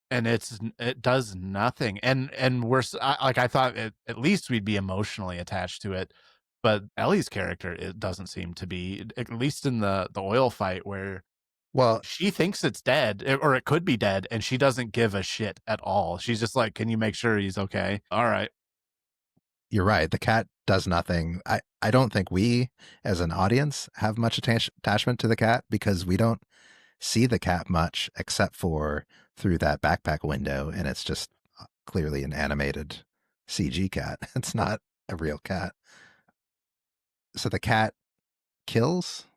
And it does nothing. And I thought at least we'd be emotionally attached to it. But Ellie's character, it doesn't seem to be, at least in the oil fight where she thinks it's dead or it could be dead, and she doesn't give a shit at all. She's just like, can you make sure he's okay? All right. You're right. The cat does nothing. I don't think we as an audience have much attachment to the cat because we don't see the cat much except for through that backpack window. And it's just clearly an animated CG cat. It's not a real cat. So the cat kills,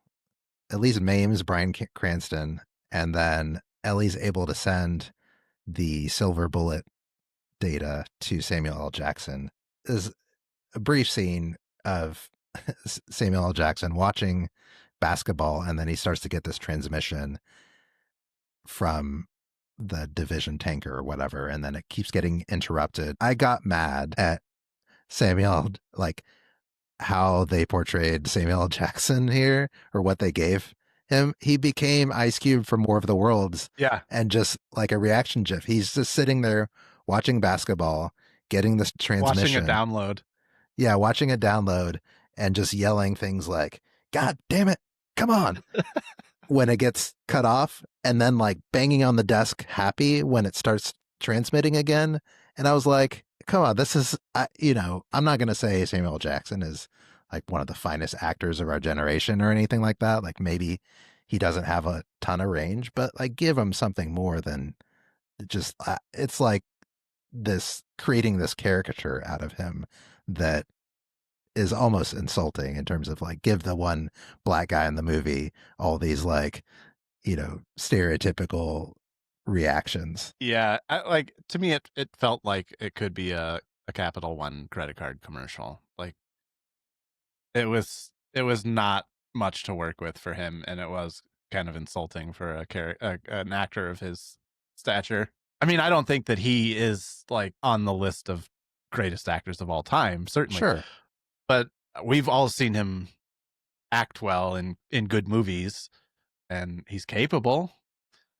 at least maims Bryan Cranston, and then Ellie's able to send the silver bullet data to Samuel L. Jackson. Is a brief scene of Samuel L. Jackson watching basketball, and then he starts to get this transmission from the division tanker or whatever, and then it keeps getting interrupted. I got mad at Samuel, like how they portrayed Samuel L. Jackson here, or what they gave him. He became Ice Cube from War of the Worlds. Yeah. And just like a reaction gif. He's just sitting there watching basketball, getting this transmission. Watching a download. Yeah, watching a download and just yelling things like, God damn it, come on, when it gets cut off, and then like banging on the desk happy when it starts transmitting again. And I was like, come on, this is, I'm not going to say Samuel L. Jackson is like one of the finest actors of our generation or anything like that. Like maybe he doesn't have a ton of range, but like give him something more than just, it's like this creating this caricature out of him that is almost insulting in terms of like give the one black guy in the movie all these like, stereotypical reactions. Yeah. To me, it felt like it could be a a Capital One credit card commercial. Like it was not much to work with for him, and it was kind of insulting for an actor of his stature. I mean, I don't think that he is like on the list of greatest actors of all time, certainly, Sure. but we've all seen him act well in good movies, and he's capable.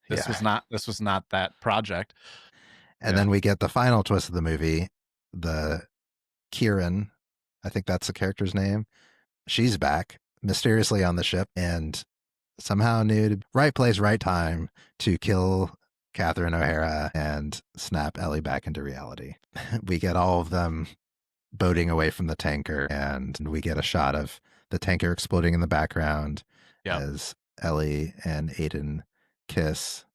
This Yeah. was not that project. And then we get the final twist of the movie. The Kieran, I think that's the character's name. She's back mysteriously on the ship and somehow knew right place, right time to kill Catherine O'Hara and snap Ellie back into reality. We get all of them boating away from the tanker, and we get a shot of the tanker exploding in the background as Ellie and Aiden kiss.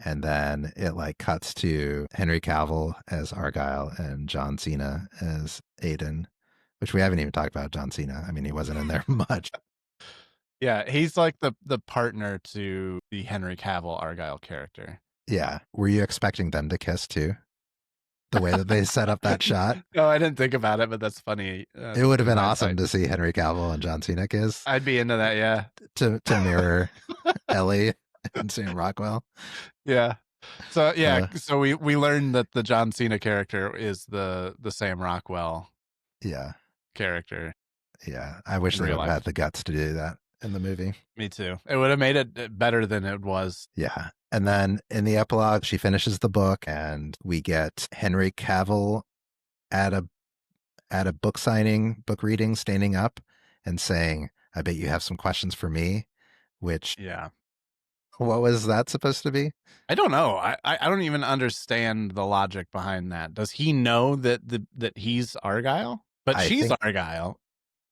And then it like cuts to Henry Cavill as Argylle and John Cena as Aiden, which we haven't even talked about John Cena. I mean, he wasn't in there much. Yeah, he's like the partner to the Henry Cavill Argylle character. Yeah. Were you expecting them to kiss too? The way that they set up that shot? No, I didn't think about it, but that's funny. It would have been awesome to see Henry Cavill and John Cena kiss. I'd be into that, yeah. To mirror Ellie and Sam Rockwell. Yeah. So yeah, so we learned that the John Cena character is the Sam Rockwell character. Yeah. I wish they would have had the guts to do that in the movie. Me too. It would have made it better than it was. Yeah. And then in the epilogue, she finishes the book and we get Henry Cavill at a book reading, standing up and saying, "I bet you have some questions for me," which, what was that supposed to be? I don't know. I don't even understand the logic behind that. Does he know that he's Argylle? But she's Argylle.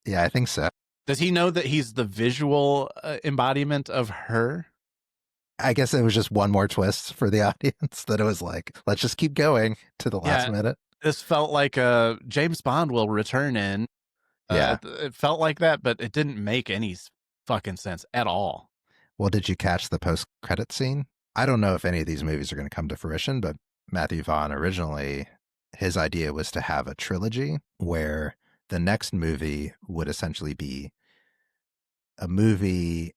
Yeah, I think so. Does he know that he's the visual embodiment of her? I guess it was just one more twist for the audience that it was like, let's just keep going to the last minute. This felt like a James Bond will return in. It felt like that, but it didn't make any fucking sense at all. Well, did you catch the post-credit scene? I don't know if any of these movies are going to come to fruition, but Matthew Vaughn originally, his idea was to have a trilogy where the next movie would essentially be a movie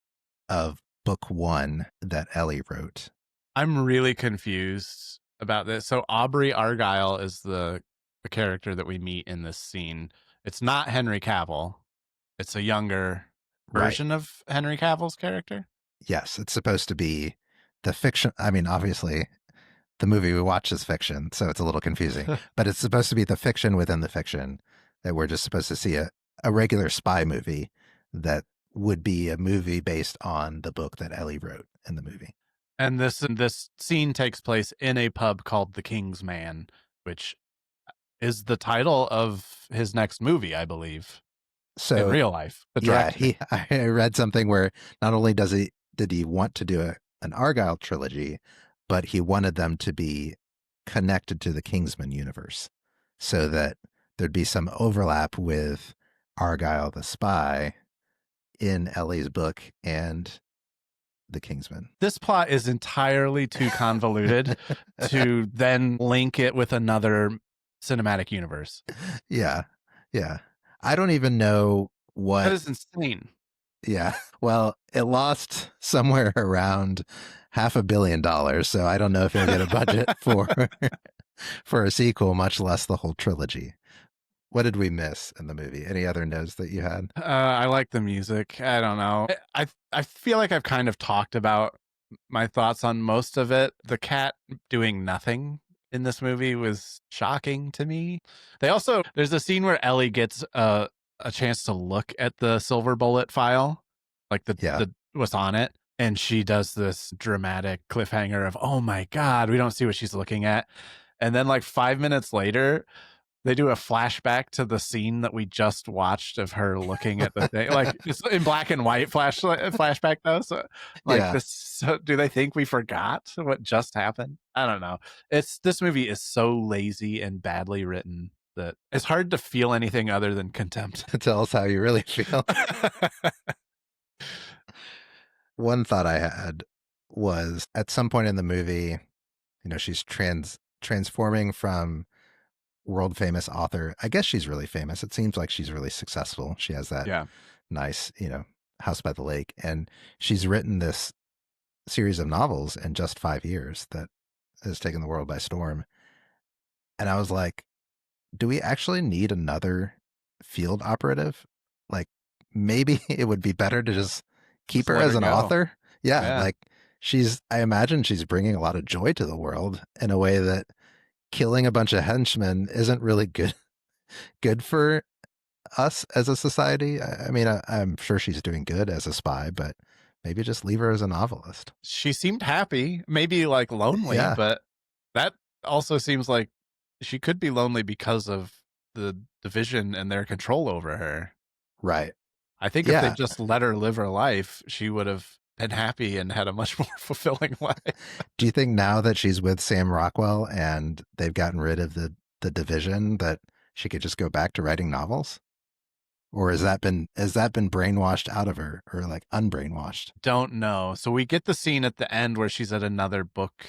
of book one that Ellie wrote. I'm really confused about this. So Aubrey Argylle is the character that we meet in this scene. It's not Henry Cavill. It's a younger version of Henry Cavill's character. Yes, it's supposed to be the fiction. I mean, obviously, the movie we watch is fiction, so it's a little confusing. But it's supposed to be the fiction within the fiction, that we're just supposed to see a regular spy movie that would be a movie based on the book that Ellie wrote in the movie. And this scene takes place in a pub called The King's Man, which is the title of his next movie, I believe. So in real life. I read something where not only did he want to do an Argylle trilogy, but he wanted them to be connected to the Kingsman universe so that there'd be some overlap with Argylle the spy in Ellie's book and the Kingsman. This plot is entirely too convoluted to then link it with another cinematic universe. Yeah. I don't even know what... That is insane. Yeah. Well, it lost somewhere around $500 million, so I don't know if it'll get a budget for a sequel, much less the whole trilogy. What did we miss in the movie? Any other notes that you had? I like the music. I don't know. I feel like I've kind of talked about my thoughts on most of it. The cat doing nothing in this movie was shocking to me. There's a scene where Ellie gets a chance to look at the silver bullet file, like the what's on it, and she does this dramatic cliffhanger of, oh my God, we don't see what she's looking at. And then like 5 minutes later, they do a flashback to the scene that we just watched of her looking at the thing. Like it's in black and white flashback though. So do they think we forgot what just happened? I don't know. This movie is so lazy and badly written that it's hard to feel anything other than contempt. Tell us how you really feel. One thought I had was at some point in the movie, she's transforming from world famous author. I guess she's really famous. It seems like she's really successful. She has that Yeah. nice, house by the lake. And she's written this series of novels in just 5 years that has taken the world by storm. And I was like, do we actually need another field operative? Like, maybe it would be better to just keep Just her let as her an go. author. Yeah. Yeah. Like, I imagine she's bringing a lot of joy to the world in a way that killing a bunch of henchmen isn't really good for us as a society. I mean, I'm sure she's doing good as a spy, but maybe just leave her as a novelist. She seemed happy, maybe like lonely, Yeah, but that also seems like she could be lonely because of the division and their control over her. right. I think if they Yeah. just let her live her life, she would have been happy and had a much more fulfilling life. Do you think now that she's with Sam Rockwell and they've gotten rid of the division that she could just go back to writing novels? Or has that been brainwashed out of her or like unbrainwashed? Don't know. So we get the scene at the end where she's at another book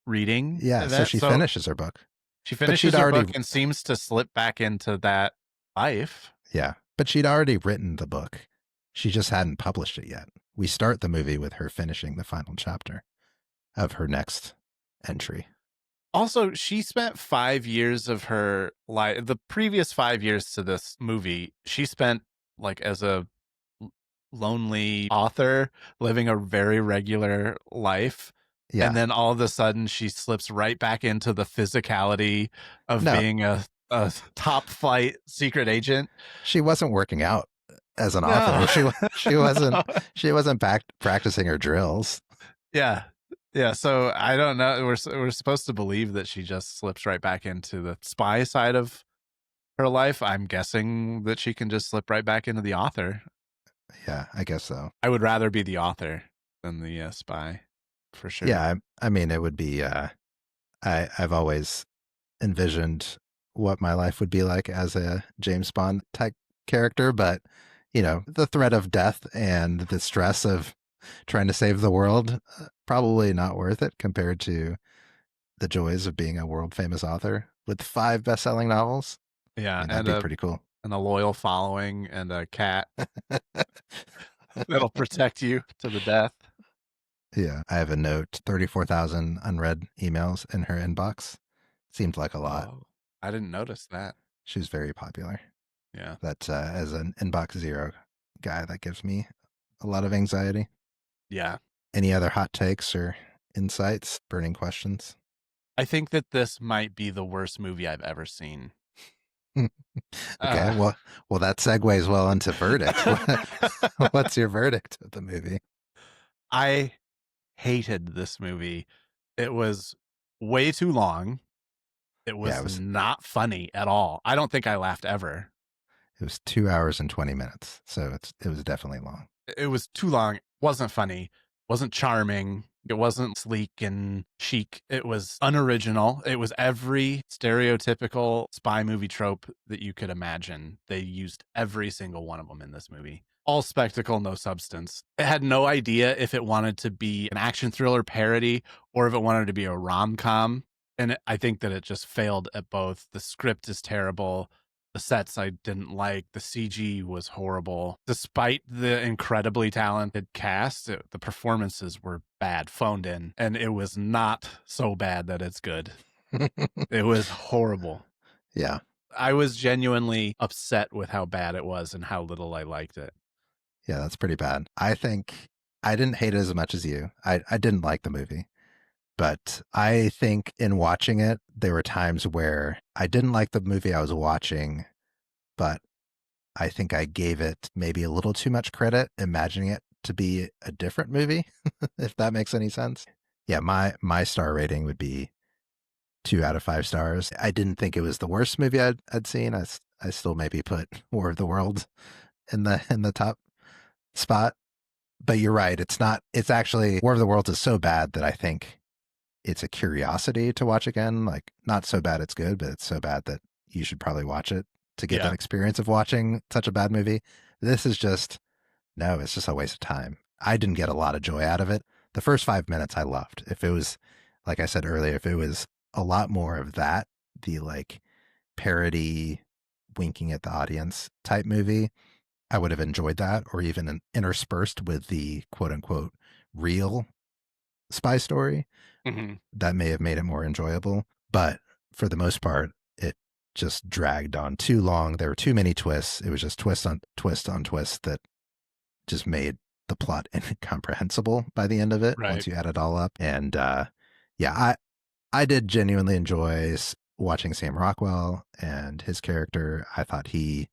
reading Yeah, so event. she So finishes her book. she But she'd finishes her already book and seems to slip back into that life. yeah, but she'd already written the book. She just hadn't published it yet. We start the movie with her finishing the final chapter of her next entry. Also, she spent 5 years of her life, the previous 5 years to this movie, she spent like as a lonely author living a very regular life. And Yeah. then all of a sudden she slips right back into the physicality of No, being a top flight secret agent. she wasn't working out as an No. author. She wasn't No. she wasn't back practicing her drills. Yeah. Yeah, so I don't know. We're supposed to believe that she just slips right back into the spy side of her life. I'm guessing that she can just slip right back into the author. Yeah, I guess so. I would rather be the author than the spy, for sure. Yeah, I mean it would be I've always envisioned what my life would be like as a James Bond type character, but the threat of death and the stress of trying to save the world, probably not worth it compared to the joys of being a world famous author with 5 best-selling novels. Yeah, I mean, that'd be pretty cool. and a loyal following and a cat that'll protect you to the death. Yeah, I have a note, 34,000 unread emails in her inbox. Seemed like a lot. Oh, I didn't notice that. She's very popular. Yeah. That as an inbox zero guy, that gives me a lot of anxiety. Yeah. Any other hot takes or insights, burning questions? I think that this might be the worst movie I've ever seen. Okay, well, that segues well into verdict. What's your verdict of the movie? I hated this movie. It was way too long. It was not funny at all. I don't think I laughed ever. It was 2 hours and 20 minutes, so it was definitely long. It was too long. Wasn't funny. Wasn't charming. It wasn't sleek and chic. It was unoriginal. It was every stereotypical spy movie trope that you could imagine. They used every single one of them in this movie. All spectacle, no substance. It had no idea if it wanted to be an action thriller parody or if it wanted to be a rom-com. And I think that it just failed at both. The script is terrible. The sets I didn't like. The CG was horrible. Despite the incredibly talented cast, the performances were bad, phoned in, and it was not so bad that it's good. It was horrible. Yeah. I was genuinely upset with how bad it was and how little I liked it. Yeah, that's pretty bad. I think I didn't hate it as much as you. I didn't like the movie. But I think in watching it, there were times where I didn't like the movie I was watching, but I think I gave it maybe a little too much credit, imagining it to be a different movie, if that makes any sense. Yeah, my star rating would be 2 out of 5 stars. I didn't think it was the worst movie I'd seen. I still maybe put War of the Worlds in the top spot. But you're right. It's actually War of the Worlds is so bad that I think it's a curiosity to watch again. Like, not so bad it's good, but it's so bad that you should probably watch it to get that experience of watching such a bad movie. This is just, no, it's just a waste of time. I didn't get a lot of joy out of it. The first 5 minutes I loved. If it was, like I said earlier, if it was a lot more of that, the like parody, winking at the audience type movie, I would have enjoyed that, or even interspersed with the quote unquote real spy story. Mm-hmm. That may have made it more enjoyable. But for the most part, it just dragged on too long. There were too many twists. It was just twist on twist on twist that just made the plot incomprehensible by the end of it Right. once you add it all up. And yeah, I did genuinely enjoy watching Sam Rockwell and his character. I thought he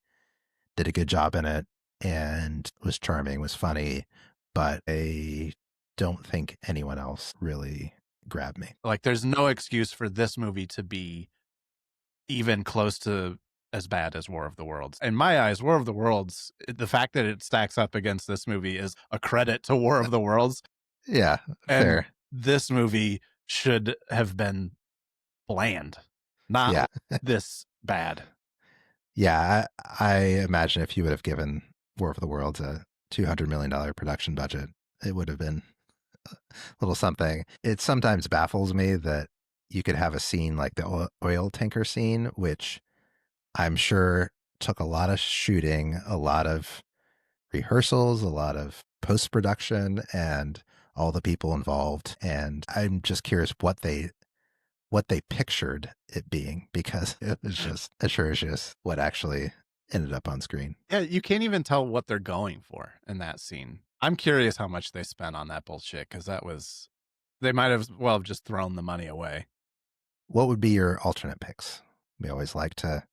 did a good job in it and was charming, was funny, but I don't think anyone else really grabbed me. Like, there's no excuse for this movie to be even close to as bad as War of the Worlds. In my eyes, War of the Worlds, the fact that it stacks up against this movie is a credit to War of the Worlds. Yeah, And fair. this movie should have been bland, not Yeah. this bad. Yeah, I imagine if you would have given War of the Worlds a $200 million production budget, it would have been a little something. It sometimes baffles me that you could have a scene like the oil tanker scene, which I'm sure took a lot of shooting, a lot of rehearsals, a lot of post production, and all the people involved. And I'm just curious what they pictured it being, because it was just atrocious what actually ended up on screen. Yeah, you can't even tell what they're going for in that scene. I'm curious how much they spent on that bullshit, because they might have well just thrown the money away. What would be your alternate picks? We always like to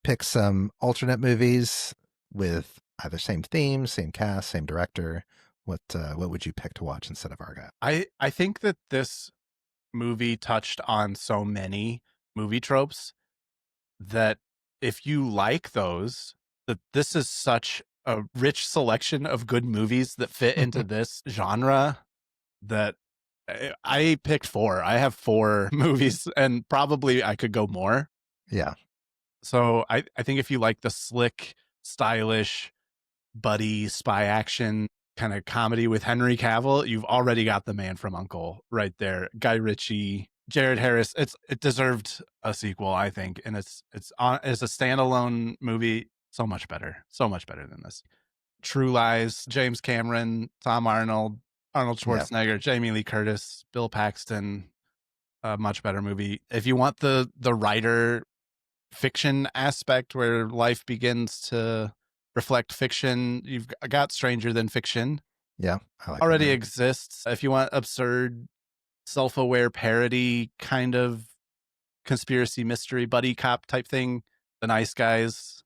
pick some alternate movies with either same theme, same cast, same director. What would you pick to watch instead of Argylle? I think that this movie touched on so many movie tropes that if you like those, that this is such a rich selection of good movies that fit into this genre that I picked 4. I have 4 movies, and probably I could go more. Yeah. So I think if you like the slick, stylish, buddy spy action kind of comedy with Henry Cavill, you've already got the man from U.N.C.L.E. right there. Guy Ritchie, Jared Harris. It deserved a sequel, I think, and it's as a standalone movie, so much better than this. True Lies, James Cameron, Tom Arnold, Arnold Yeah. Schwarzenegger, Jamie Lee Curtis, Bill Paxton. A much better movie. If you want the writer fiction aspect where life begins to reflect fiction, you've got Stranger Than Fiction. Yeah. I like Already that. exists. If you want absurd, self-aware parody kind of conspiracy mystery buddy cop type thing, The Nice Guys,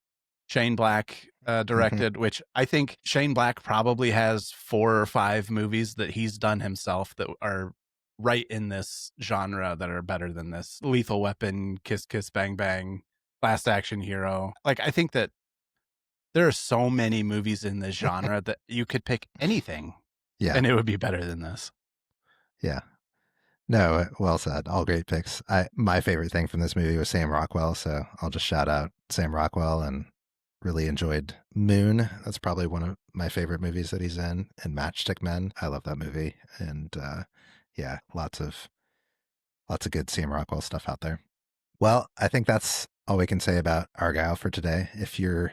Shane Black directed, which I think Shane Black probably has 4 or 5 movies that he's done himself that are right in this genre that are better than this. Lethal Weapon, Kiss Kiss Bang Bang, Last Action Hero. Like, I think that there are so many movies in this genre that you could pick anything Yeah. and it would be better than this. Yeah. No, well said. All great picks. My favorite thing from this movie was Sam Rockwell, so I'll just shout out Sam Rockwell, and really enjoyed Moon. That's probably one of my favorite movies that he's in. And Matchstick Men. I love that movie. And yeah, lots of good Sam Rockwell stuff out there. Well, I think that's all we can say about Argylle for today. If you're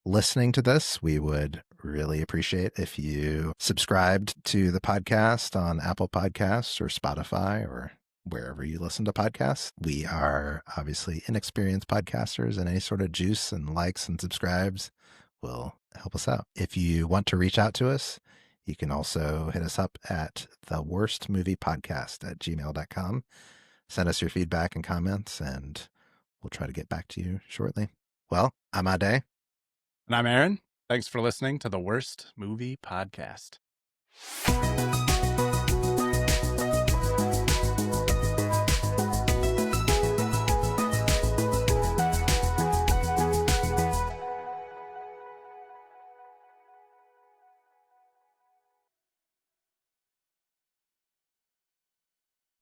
listening to this, we would really appreciate if you subscribed to the podcast on Apple Podcasts or Spotify or wherever you listen to podcasts. We are obviously inexperienced podcasters, and any sort of juice and likes and subscribes will help us out. If you want to reach out to us, you can also hit us up at theworstmoviepodcast@gmail.com. Send us your feedback and comments, and we'll try to get back to you shortly. Well, I'm Ade. And I'm Aaron. Thanks for listening to the Worst Movie Podcast.